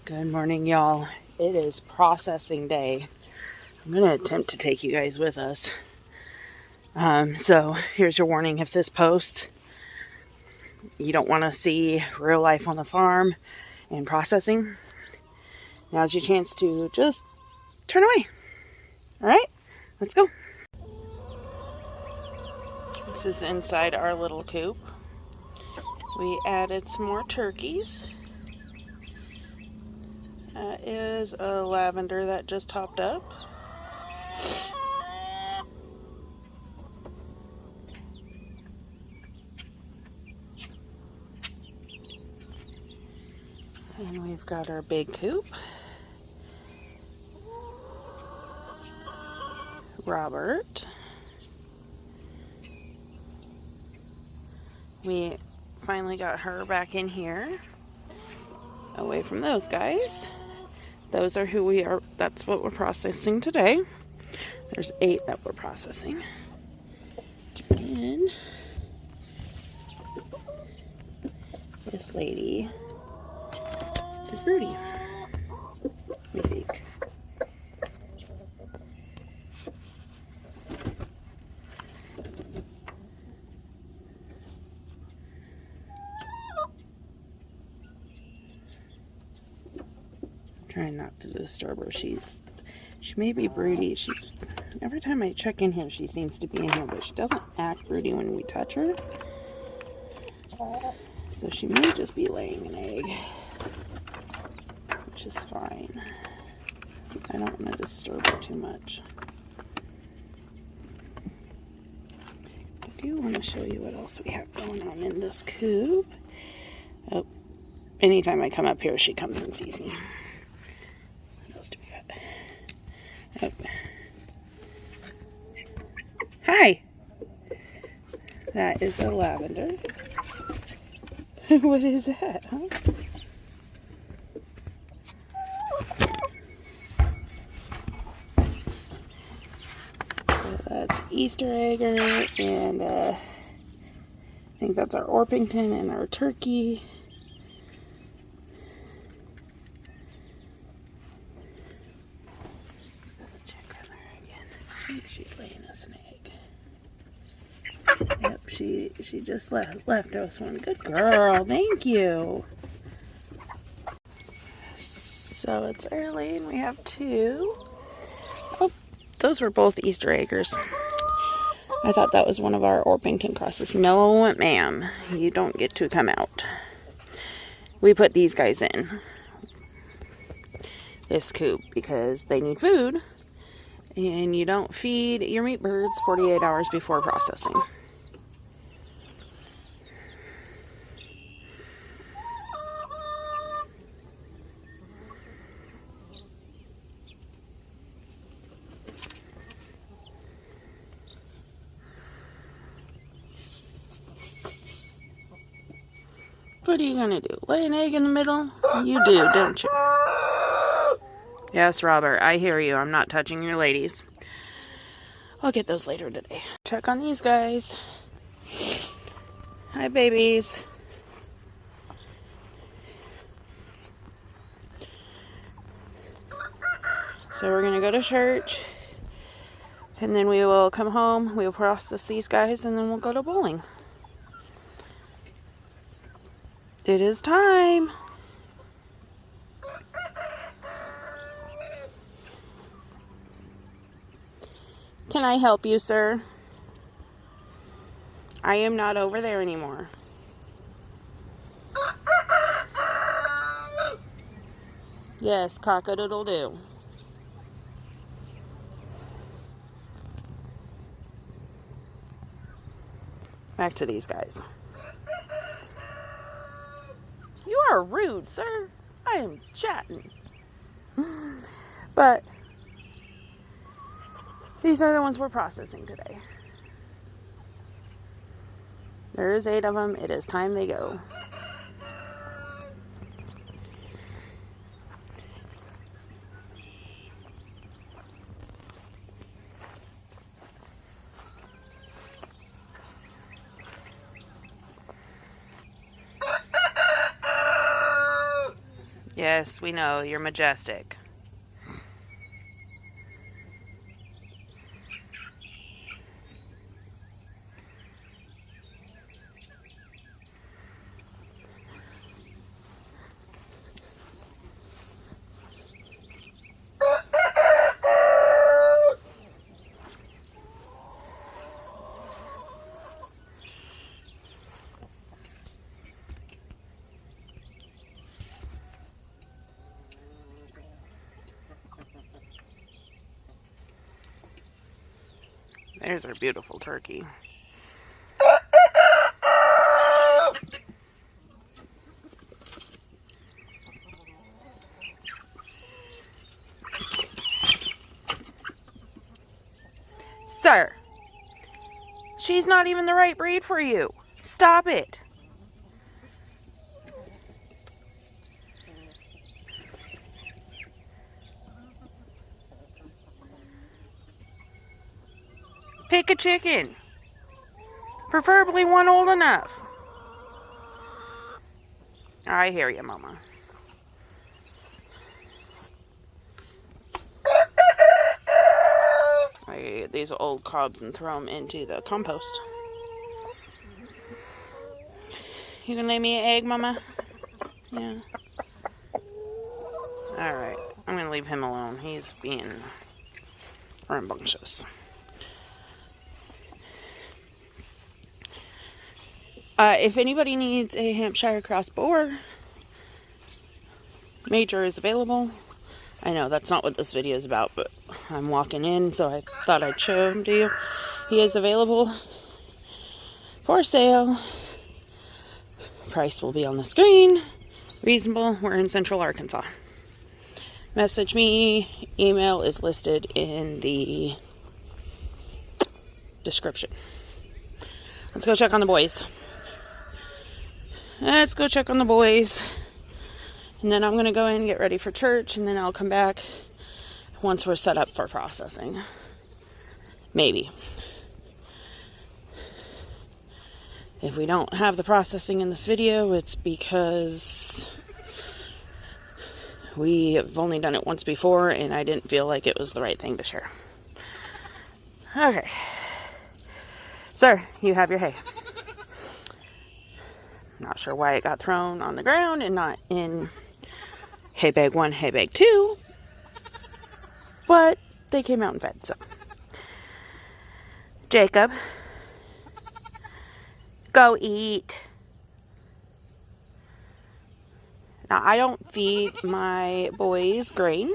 Good morning, y'all. It is processing day. I'm going to attempt to take you guys with us. So here's your warning. If this post, you don't want to see real life on the farm and processing, now's your chance to just turn away. All right, let's go. This is inside our little coop. We added some more turkeys. That is a lavender that just hopped up. And we've got our big coop. Robert. We finally got her back in here, away from those guys. Those are who we are, that's what we're processing today. There's 8 that we're processing. And this lady is Broody, we think. Trying not to disturb her. She may be broody. Every time I check in here, she seems to be in here, but she doesn't act broody when we touch her. So she may just be laying an egg, which is fine. I don't want to disturb her too much. I do want to show you what else we have going on in this coop. Oh, anytime I come up here, she comes and sees me. Oh. Hi! That is a lavender. What is that, huh? So that's Easter egger, and I think that's our Orpington and our turkey. She's laying us an egg. Yep, she just left us one. Good girl, thank you. So it's early and we have 2. Oh, those were both Easter eggers. I thought that was one of our Orpington crosses. No, ma'am, you don't get to come out. We put these guys in this coop because they need food. And you don't feed your meat birds 48 hours before processing. What are you gonna do? Lay an egg in the middle? You do, don't you? Yes, Robert, I hear you. I'm not touching your ladies. I'll get those later today. Check on these guys. Hi, babies. So we're going to go to church. And then we will come home. We will process these guys. And then we'll go to bowling. It is time. Can I help you, sir? I am not over there anymore. Yes, cock-a-doodle-doo. Back to these guys. You are rude, sir. I am chatting. But these are the ones we're processing today. There is 8 of them. It is time they go. Yes, we know. You're majestic. There's our beautiful turkey. Sir, she's not even the right breed for you. Stop it. Pick a chicken. Preferably one old enough. I hear you, Mama. I get these old cobs and throw them into the compost. You gonna lay me an egg, Mama? Yeah. Alright, I'm gonna leave him alone. He's being rambunctious. If anybody needs a Hampshire cross boar, Major is available. I know that's not what this video is about, but I'm walking in, so I thought I'd show him to you. He is available for sale. Price will be on the screen. Reasonable. We're in Central Arkansas. Message me. Email is listed in the description. Let's go check on the boys. Let's go check on the boys. And then I'm going to go in and get ready for church. And then I'll come back once we're set up for processing. Maybe. If we don't have the processing in this video, it's because we have only done it once before and I didn't feel like it was the right thing to share. Okay. Sir, you have your hay. Not sure why it got thrown on the ground and not in hay bag 1, hay bag 2. But they came out and fed, so. Jacob, go eat. Now, I don't feed my boys grain.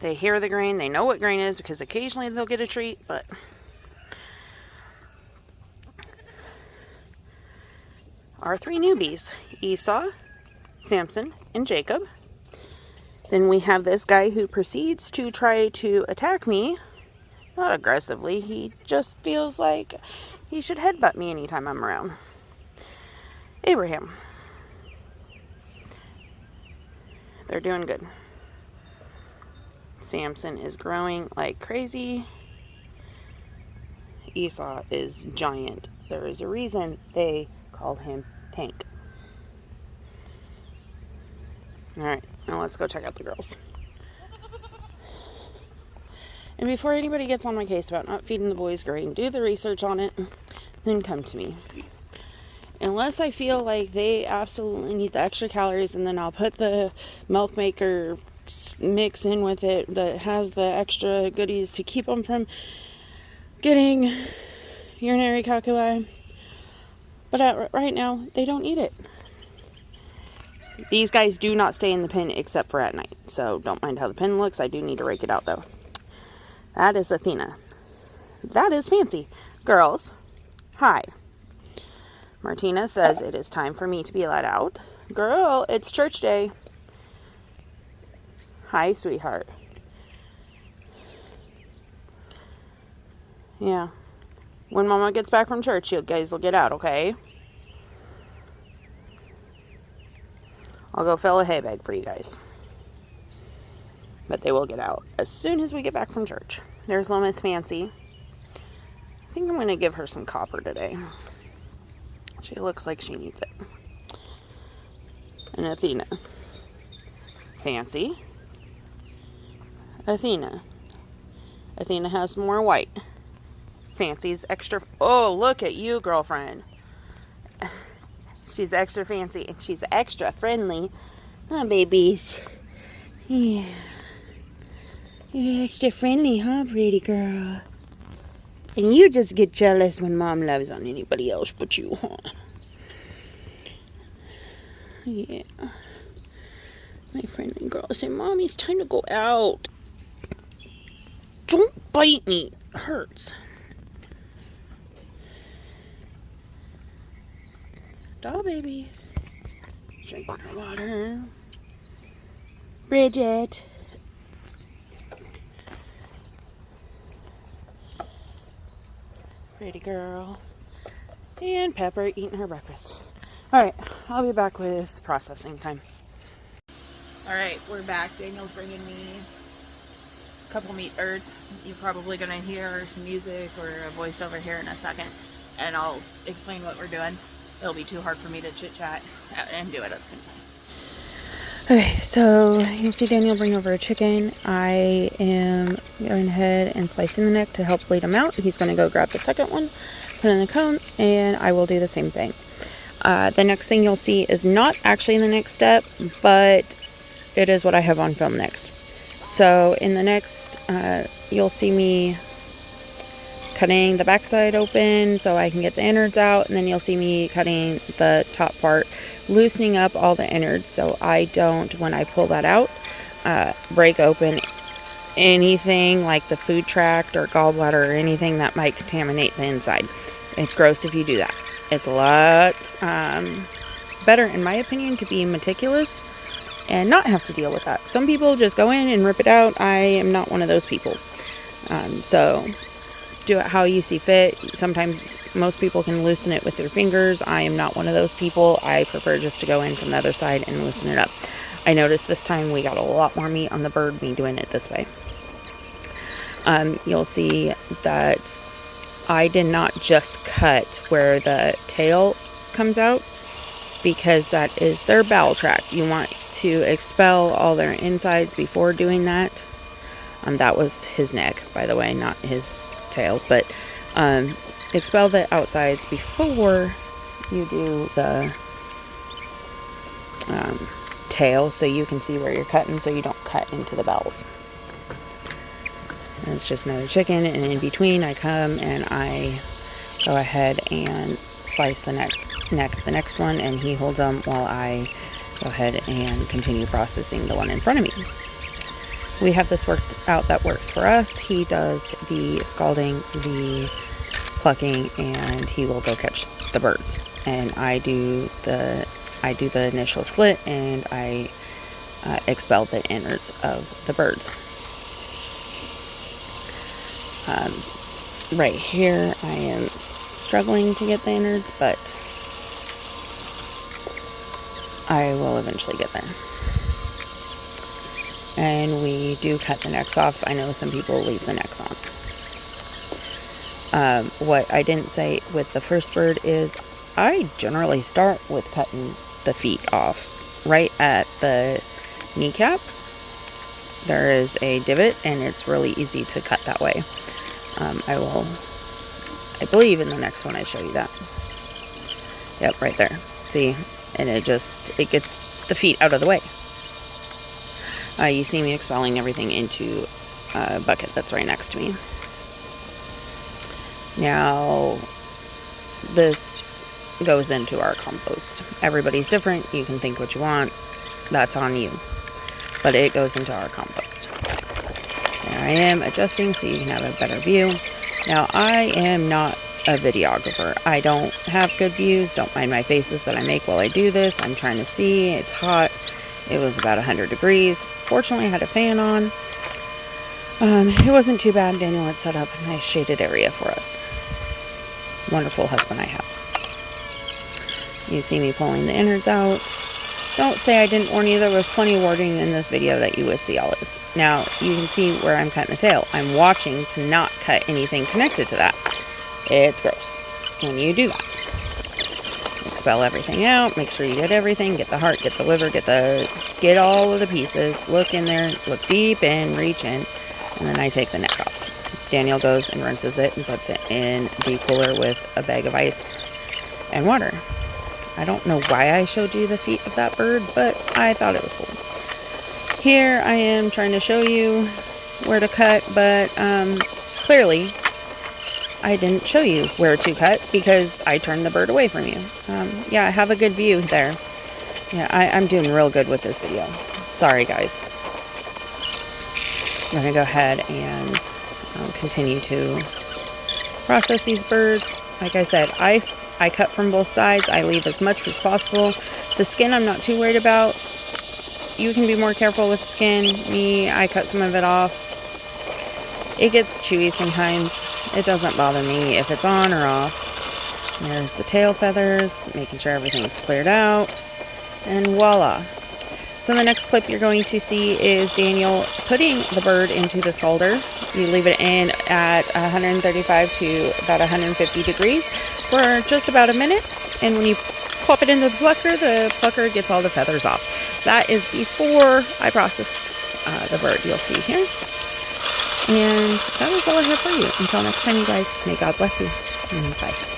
They hear the grain. They know what grain is because occasionally they'll get a treat, but our 3 newbies, Esau, Samson, and Jacob. Then we have this guy who proceeds to try to attack me. Not aggressively. He just feels like he should headbutt me anytime I'm around. Abraham. They're doing good. Samson is growing like crazy. Esau is giant. There is a reason they called him Tank. Alright, now let's go check out the girls. And before anybody gets on my case about not feeding the boys grain, do the research on it, then come to me. Unless I feel like they absolutely need the extra calories, and then I'll put the milk maker mix in with it that has the extra goodies to keep them from getting urinary calculi. But right now, they don't need it. These guys do not stay in the pen except for at night. So don't mind how the pen looks. I do need to rake it out though. That is Athena. That is Fancy. Girls, hi. Martina says it is time for me to be let out. Girl, it's church day. Hi, sweetheart. Yeah. When Mama gets back from church, you guys will get out, okay? I'll go fill a hay bag for you guys. But they will get out as soon as we get back from church. There's little Miss Fancy. I think I'm going to give her some copper today. She looks like she needs it. And Athena. Fancy. Athena. Athena has more white. Fancy's extra. Oh, look at you, girlfriend. She's extra fancy and she's extra friendly. Huh, babies? Yeah. You're extra friendly, huh, pretty girl? And you just get jealous when mom loves on anybody else but you, huh? Yeah. My friendly girl said, Mommy, it's time to go out. Don't bite me. It hurts. Doll baby. Drinking her water. Bridget. Pretty girl. And Pepper eating her breakfast. Alright, I'll be back with processing time. Alright, we're back. Daniel's bringing me a couple meat birds. You're probably going to hear some music or a voiceover here in a second. And I'll explain what we're doing. It'll be too hard for me to chit-chat and do it at the same time. Okay, so you see Daniel bring over a chicken. I am going ahead and slicing the neck to help bleed him out. He's going to go grab the second one, put it in the cone, and I will do the same thing. The next thing you'll see is not actually the next step, but it is what I have on film next. So in the next, you'll see me cutting the backside open so I can get the innards out, and then you'll see me cutting the top part, loosening up all the innards so I don't, when I pull that out, break open anything like the food tract or gallbladder or anything that might contaminate the inside. It's gross if you do that. It's a lot better, in my opinion, to be meticulous and not have to deal with that. Some people just go in and rip it out. I am not one of those people. So do it how you see fit. Sometimes most people can loosen it with their fingers. I am not one of those people. I prefer just to go in from the other side and loosen it up. I noticed this time we got a lot more meat on the bird, me doing it this way. You'll see that I did not just cut where the tail comes out, because that is their bowel tract. You want to expel all their insides before doing that. That was his neck, by the way, not his tail, but expel the outsides before you do the tail, so you can see where you're cutting, so you don't cut into the bowels. And it's just another chicken, and in between I come and I go ahead and slice the neck of the next one, and he holds them while I go ahead and continue processing the one in front of me. We have this worked out that works for us. He does the scalding, the plucking, and he will go catch the birds. And I do the initial slit, and I expel the innards of the birds. Right here, I am struggling to get the innards, but I will eventually get there. And we do cut the necks off. I know some people leave the necks on. What I didn't say with the first bird is I generally start with cutting the feet off right at the kneecap. There is a divot, and it's really easy to cut that way. I believe in the next one I show you that. Yep, right there. See? And it gets the feet out of the way. You see me expelling everything into a bucket that's right next to me. Now, this goes into our compost. Everybody's different. You can think what you want. That's on you. But it goes into our compost. There I am adjusting so you can have a better view. Now, I am not a videographer. I don't have good views. Don't mind my faces that I make while I do this. I'm trying to see. It's hot. It was about 100 degrees. Fortunately, I had a fan on. It wasn't too bad. Daniel had set up a nice shaded area for us. Wonderful husband I have. You see me pulling the innards out. Don't say I didn't warn you. There was plenty of warning in this video that you would see all this. Now, you can see where I'm cutting the tail. I'm watching to not cut anything connected to that. It's gross when you do that. expel everything out. Make sure you get everything. Get the heart, get the liver, get all of the pieces. Look in there, look deep in, reach in, and then I take the neck off. Daniel goes and rinses it and puts it in the cooler with a bag of ice and water. I don't know why I showed you the feet of that bird, but I thought it was cool. Here I am trying to show you where to cut, but clearly I didn't show you where to cut because I turned the bird away from you. Yeah, I have a good view there. Yeah, I'm doing real good with this video. Sorry, guys. I'm going to go ahead and continue to process these birds. Like I said, I cut from both sides. I leave as much as possible. The skin I'm not too worried about. You can be more careful with the skin. Me, I cut some of it off. It gets chewy sometimes. It doesn't bother me if it's on or off. There's the tail feathers, making sure everything's cleared out. And voila. So the next clip you're going to see is Daniel putting the bird into the scalder. You leave it in at 135 to about 150 degrees for just about a minute. And when you pop it into the plucker gets all the feathers off. That is before I process the bird, you'll see here. And that is all I have for you. Until next time, you guys, may God bless you. Bye.